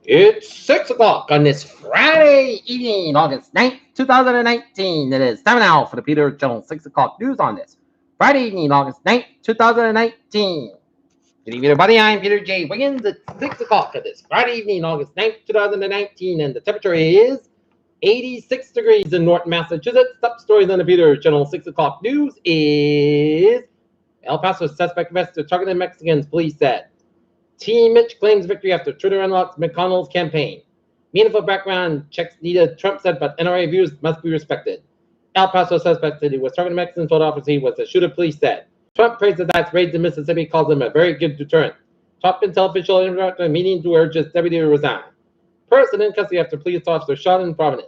It's 6 o'clock on this Friday evening, August 9th, 2019. It is time now for the Peter Jones 6 o'clock news on this Friday evening, August 9th, 2019. Good evening, everybody. I'm Peter J. Wiggins. It's 6 o'clock on this Friday evening, August 9th, 2019, and the temperature is 86 degrees in North Massachusetts. Top stories on the Peter Jones 6 o'clock news is El Paso suspect arrested targeted Mexicans, police said. Team Mitch claims victory after Twitter unlocks McConnell's campaign. Meaningful background checks needed, Trump said, but NRA views must be respected. El Paso suspect said he was targeting Mexicans, told officers he was the shooter, police said. Trump praised the attacks raids in Mississippi, calls them a very good deterrent. Top intel official interrupted a meeting to urge his deputy to resign. Person in custody after police officer shot in Providence.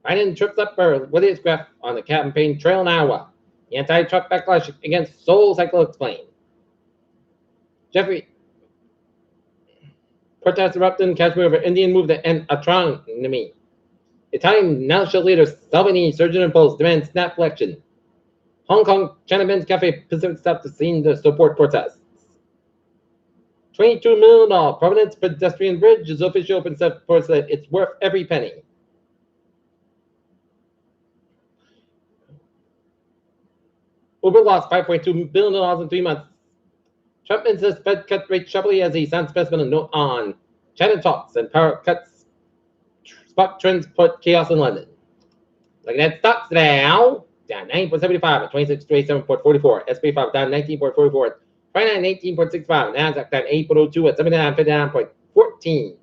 Biden trips up with his graph on the campaign trail in Iowa. The anti-Trump backlash against Soul Cycle explained. Jeffrey. Protests erupted in Kashmir over Indian move to end autonomy. Italian national leader Salvini, surgeon in polls, demands snap election. Hong Kong, China Men's Cafe Pacific stopped the scene to support protests. $22 million Providence pedestrian bridge is officially open for said it's worth every penny. Uber lost $5.2 billion in 3 months. Trump insists Fed cut rates sharply as he signs specimen note on China talks and power cuts. Spot trends put chaos in London. Looking at stocks now, down 9.75 at 26.27.44. SP 5 down 19.44 at 29.18.65. Nasdaq down 8.02 at 79.59.14.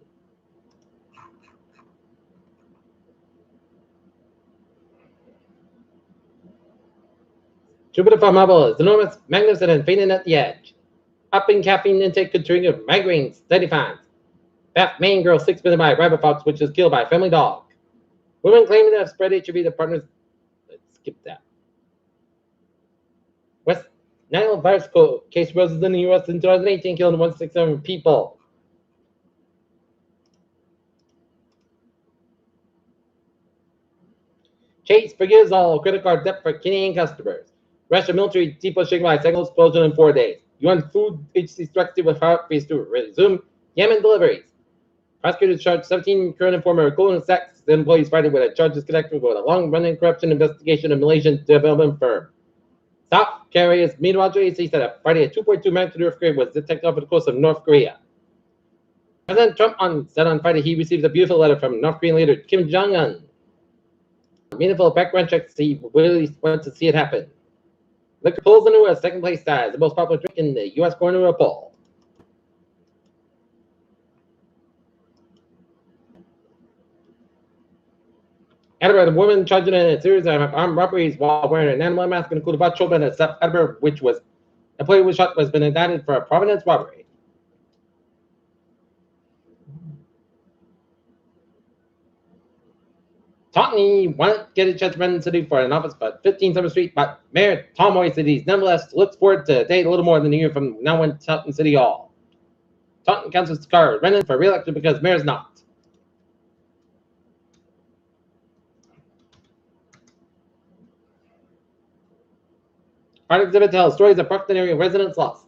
Jupiter Farm Marble is enormous, magnificent, and fainting at the edge. Upping caffeine intake could trigger migraines, study finds. Bath Maine girl 6 bitten by a rabbit fox, which was killed by a family dog. Women claiming to have spread HIV to partners. Let's skip that. West Nile virus case roses in the U.S. in 2018, killing 167 people. Chase forgives all credit card debt for Canadian customers. Russian military depot shaken by a second explosion in 4 days. UN Food Agency struck with heart phase to resume Yemen deliveries. Prosecutors charged 17 current and former Goldman Sachs employees fighting with a charges connected with a long-running corruption investigation of Malaysian development firm. South Korea's meteorology agency said that Friday a 2.2 magnitude earthquake was detected off the coast of North Korea. President Trump said on Friday he received a beautiful letter from North Korean leader Kim Jong-un. Meaningful background checks he really wants to see it happen. Liquor pulls in the U.S. second place ties, the most popular drink in the U.S. coroner poll. Edinburgh, the woman charged in a series of armed robberies while wearing an animal mask included about children at South Edinburgh, which was employee was shot, has been indicted for a Providence robbery. Taunton won't get a chance to run the city for an office, but 15 Summer Street. But Mayor Tom Moy said he's nonetheless looks forward to a day a little more than a year from now in Taunton City Hall. Taunton Council Scar running for re-election because mayor's not. Art exhibit tells stories of Parkland area residents lost.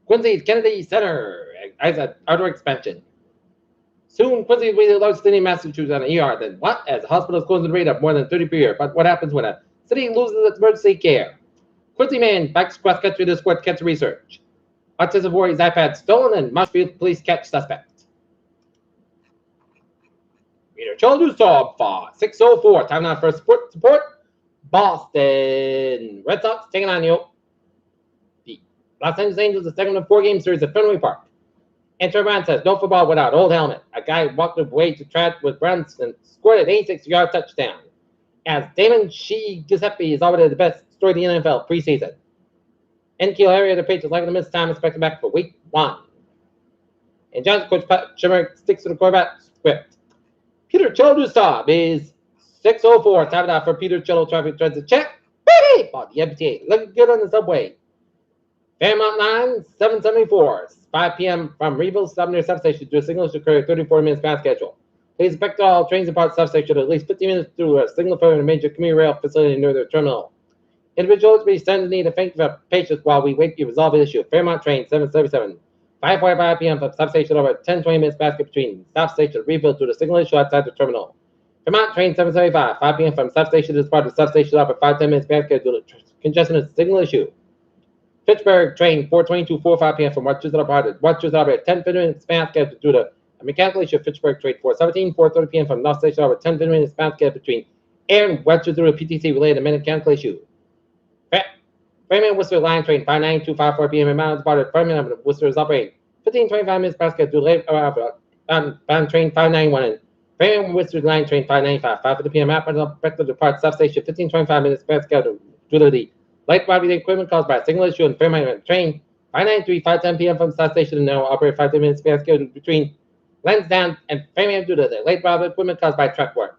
Quincy Kennedy Center as an outdoor expansion. Soon, Quincy will be the largest city in Massachusetts on ER. Then what? As hospitals close the rate of more than 30 per year. But what happens when a city loses its emergency care? Quincy man backs cross country to support cancer research. Autism worries iPad stolen and Marshfield police catch suspect. Peter Childers saw 6:04. Time now for support. Boston Red Sox taking on you. The Los Angeles Angels are second of 4-game series at Fenway Park. And Trey Brown says no football without old helmet. A guy walked away to try with Browns and scored an 86-yard touchdown. As Damon Giuseppe is already the best story in the NFL preseason. NQ area the Patriots likely to miss time expected back for week 1. And Giants coach Pat Shimmer sticks to the quarterback script. Peter Childers job is 6:04. Time now for Peter Cello traffic transit check. Baby! Bought the MTA. Looking good on the subway. Fairmont Line, 774. 5 p.m. from Reeville Sumner substation to a signal to occur 34 minutes past schedule. Please inspect all trains and parts substation at least 15 minutes through a signal phone and major commuter rail facility near the terminal. Individuals to be sent to need to thank for patience while we wait to resolve the issue. Fairmont train 777. 5:45 p.m. from substation over 10-20 minutes basket between stop station rebuild to the signal issue outside the terminal. Fairmont train 775. 5 p.m. from substation to depart the substation over 5-10 minutes basket due to congestion at signal issue. Pittsburgh train 422. 4:05 p.m. from Westchester departed. Westchester over 10-15 minutes basket due to a mechanical issue. Pittsburgh train 417. 4:30 p.m. from North Station over 10-15 minutes basket between Air and Westchester PTC related to mechanical issue. Framingham Worcester line train 592. 5:04 p.m. in Mountain departed. Framingham Worcester is operating 15-25 minutes basket due to late bound train 591 and Framingham Worcester line train 595. 5:50 p.m. expected to depart substation 15-25 minutes basket due to the light body equipment caused by a signal issue in Framingham train 593. 5:10 p.m. from substation and now operate 5-10 minutes basket between Lansdowne and Framingham due to the late body equipment caused by truck work.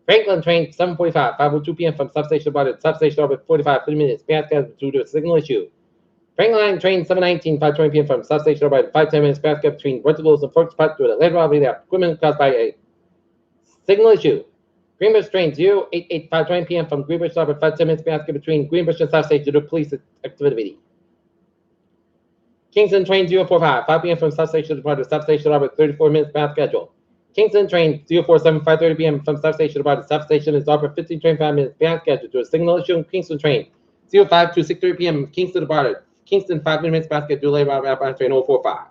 Franklin train 7:45. 5:02 p.m. from substation departed. Substation orbit 45 minutes basket due to a signal issue. Franklin train 719. 5:20 p.m. from substation orbit 5-10 minutes basket between verticals and forks part due to the late body equipment caused by a signal issue. Greenbush train 088. 5:20 p.m. from Greenbush orbit 5-10 minutes basket between Greenbush and substation due to police activity. Kingston train 045. 5 p.m. from substation departed. Substation orbit 34 minutes past schedule. Kingston train 047. 5:30 p.m. from substation departed. Substation is orbit 15-25 minutes past schedule to a signal issue. Kingston train 05 to 6:30 p.m. Kingston departed. Kingston 5 minutes past schedule. Later on train 045.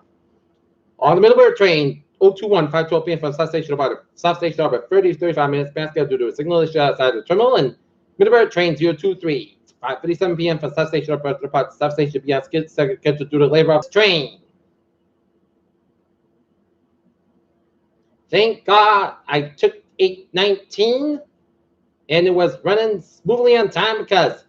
On the Middleburg train 021. 5:12 p.m. from substation departed. Substation orbit 30-35 minutes past schedule to a signal issue outside the terminal. And Middleburg train 023. 5:57 p.m. from substation departed. Substation beyond scheduled due to labor of train. Thank God I took 819 and it was running smoothly on time, because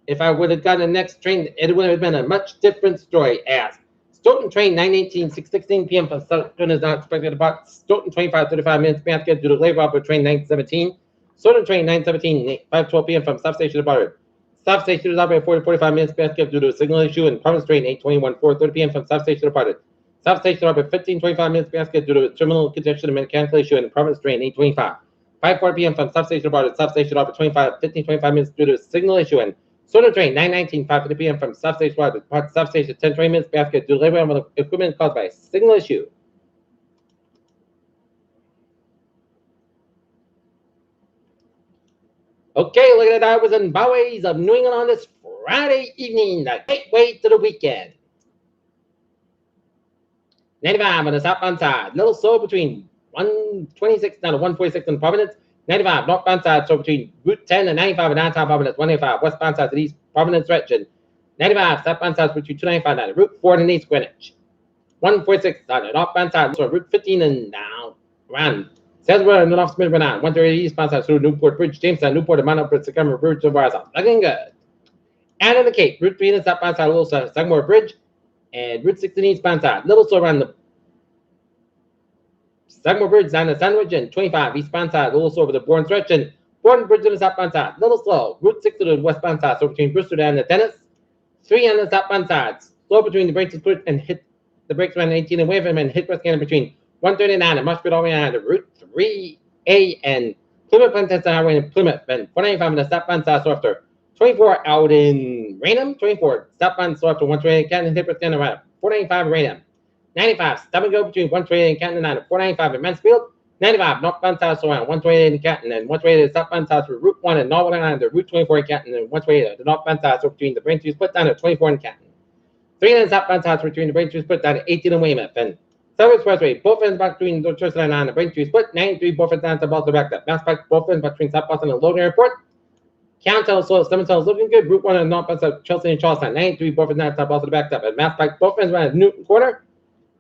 if I would have gotten the next train, it would have been a much different story. As Stoughton train 918. 6:16 p.m. from Stoughton is not expected to depart. Stoughton 25-35 minutes basket due to labor of train 917. Stoughton train 917. 5:12 p.m. from substation departed. Substation is operated 40-45 minutes basket due to a signal issue. And Province train 821. 4:30 p.m. from substation departed. Substation orbit 15-25 minutes basket due to a terminal congestion and mechanical issue in Province train 825. 5:4 p.m. from substation departed. Substation orbit 15-25 minutes due to a signal issue in Soda train 919. 5:50 p.m. from substation departed. Substation 10-20 minutes basket due to labor on equipment caused by a signal issue. Okay, look at the drivers and byways of New England on this Friday evening, the gateway to the weekend. 95 on the southbound side, little slow between 126 down to 146 in Providence. 95 northbound side, so between Route 10 and 95 and downtown Providence. 185 westbound side to the east Providence direction. 95 southbound side between 295 down to Route 4 and east Greenwich. 146 on the northbound side, so Route 15 and down around Salesboro and North Smith around 130 eastbound side through Newport Bridge, Jamestown, Newport, and Mount Upward, Sycamore Bridge over our south. Looking good. And in the Cape, Route 3 and southbound side, Little Sycamore Bridge. And Route 16 eastbound side, little slow around the Sycamore Bridge down the Sandwich, and 25 eastbound side, little slow over the Bourne stretch, and Bourne Bridge on the southbound side, little slow. Route 6 to the westbound side, so between Bristol and the Dennis. 3 on the southbound side, slow between the brakes and hit the brakes around 18 and Waverham, and hit West Canada between 139 and Marshfield all the way on the Route 3A and Plymouth Plantation Highway in Plymouth, and 495 on the southbound side, so after 24 out in Raynham, 24 southbound, so after 128 Canton, hit West Canada around 495 Raynham. 95 stop and go between 128 and Canton and 495 in Mansfield. 95 northbound south, so around 128 in Canton, and 128 southbound south through Route 1 and Northern Line to Route 24 in Canton, and 128 the northbound south, so between the Braintree split down to 24 in Canton. 3 and southbound south between the Braintree split down to 18 in Weymouth, and Southern Expressway, both ends back between the Church Line and the Braintree split, 93 both ends down to Boston back up. Mass back both ends between South Boston and Logan Airport. Countel, so 7 is looking good. Route 1 and northbound south, Chelsea and Charlestown, 93 both ends down to South Boston back up. And Mass back both ends around Newton Corner.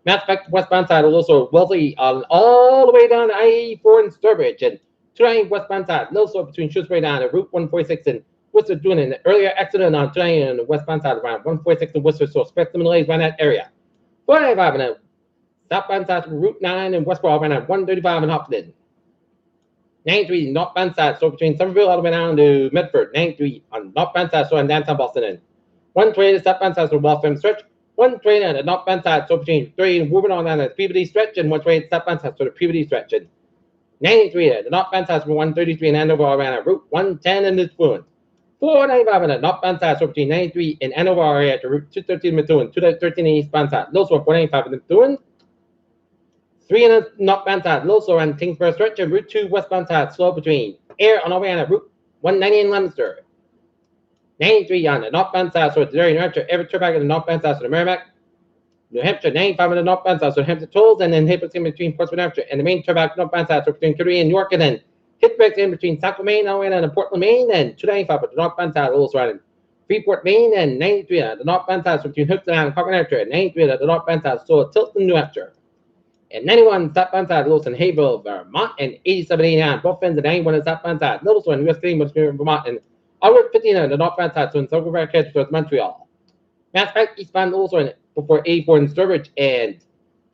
Mass back westbound side, also Wellesley all the way down to I-84 in Sturbridge, and 290 westbound side, little slow between Shrewsbury down to Route 146 and Worcester, doing an earlier accident on 290 on the westbound side around 146 in Worcester, so expect some delays around that area. 495 and southbound side from Route 9 in Westboro around 135 in Hopkins. 93 northbound side, so between Somerville all the way down to Medford. 93 on northbound side, so in downtown Boston. And 128 southbound side from Waltham Stretch. One train at the northbound side, so between 3 and moving on down the Peabody stretch, and one train southbound side to the Peabody stretch. And 93 at the northbound side, from 133 in Andover, Alabama, Route 110 in Methuen. 495 at the northbound side, so between 93 in Andover area to Route 213 Methuen, 213 eastbound side, Lowsville 495 in Methuen. 3 in the northbound side, Lowsville and Kingsborough stretch, and Route 2 westbound side, slow between Air on Alabama, Route 190 in Leominster. 93 on the northbound side, so it's New Hampshire, every trip back in the northbound side, so the Merrimack, New Hampshire, 95 on the northbound side, so New Hampshire tolls, and then hit in between Portsmouth, New Hampshire, and the main trip back northbound side, so between Kittery and York, and then hit breaks in between Saco, Maine, and Portland, Maine, and 295 on the northbound side, also running Freeport, Maine, and 93 on the northbound side, so between Houston and Concord, New Hampshire, and 93 on the northbound side, so Tilton, New Hampshire. And 91 southbound side, Wilson, Haverhill, Vermont, and 8789, both ends, and 91 on southbound side, Littleton, US City, Vermont, and Outward 15 on the northbound side, so in Silver Bear Catch towards Montreal. Mass Pike eastbound also before 84 in Sturbridge, and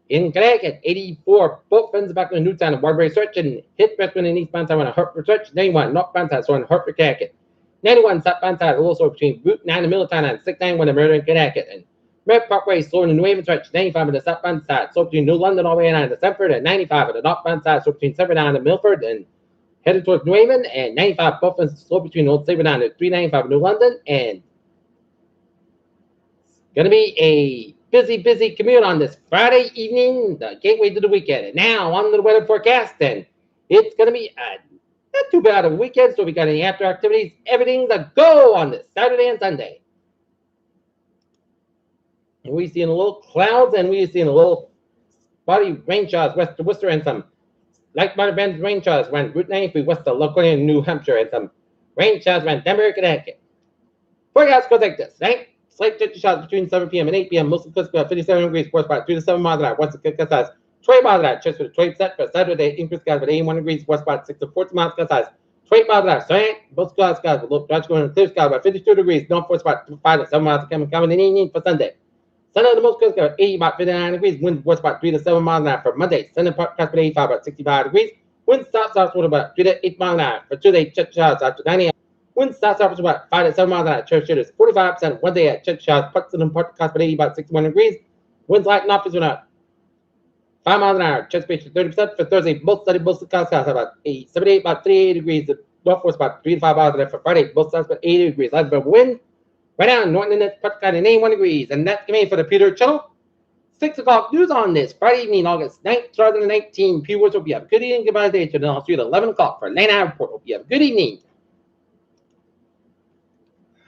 in Connecticut, 84 both ends back in Newtown and Waterbury Search, and hit Freshman in eastbound side on Hartford Search, 91 northbound side, so in Hartford, Connecticut. 91 southbound side also between Route 9 in Middletown and 691 in Murder in Connecticut. And Red Parkway, slow in the New Haven Stretch, 95 on the southbound side, so between New London all the way down to Stamford, and 95 on the northbound side, so between Stamford down to Milford, and headed towards New Haven, and 95 both ends slow between Old Sabre down to 395 in New London, and it's going to be a busy commute on this Friday evening, the gateway to the weekend. And now on to the weather forecast, and it's going to be not too bad of a weekend, so we got any after activities, everything's a go on this Saturday and Sunday. And we see in a little clouds, and we see in a little spotty rain showers west to Worcester, and some light moderate bands rain showers around Route 93 west of Laconia, New Hampshire, and some rain showers around Denver, Connecticut. Forecast goes like this, right? Slight chance showers between 7 p.m. and 8 p.m. Mostly crisp, 57 degrees, force about 3 to 7 miles an hour. What's the kick size? 20 miles an hour. Chance for the 20% for Saturday. Increase skies with 81 degrees, force about 6 to 14 miles size. 20 miles an hour. Sorry, both skies with low dodge going clear skies about 52 degrees. North force about 5 to 7 miles coming in evening for Sunday. Sunday, the most clear skies 80 about 59 degrees. Wind force about 3 to 7 miles an hour for Monday. Sunday, part cast with 85 about 65 degrees. Wind south with about 3 to 8 miles an hour for Tuesday. Church showers after 90. Wind south with about 5 to 7 miles an hour. Church showers 45%. One day at church showers. Parts of them part cast with 80 about 61 degrees. Winds light north is about 5 miles an hour. Chest space 30% for Thursday. Both study both skies about 78 about 38 degrees. The north force about 3 to 5 miles an hour for Friday. Both sides about 80 degrees. Light bit of wind. Right now, Norton and it's part kind of 81 degrees. And that's going to be for the Peter Channel. 6 o'clock news on this Friday evening, August 9th, 2019. Viewers, hope you have a good evening. Goodbye, day. And I'll see you at 11 o'clock for Lane Hour Report. Hope you have a good evening.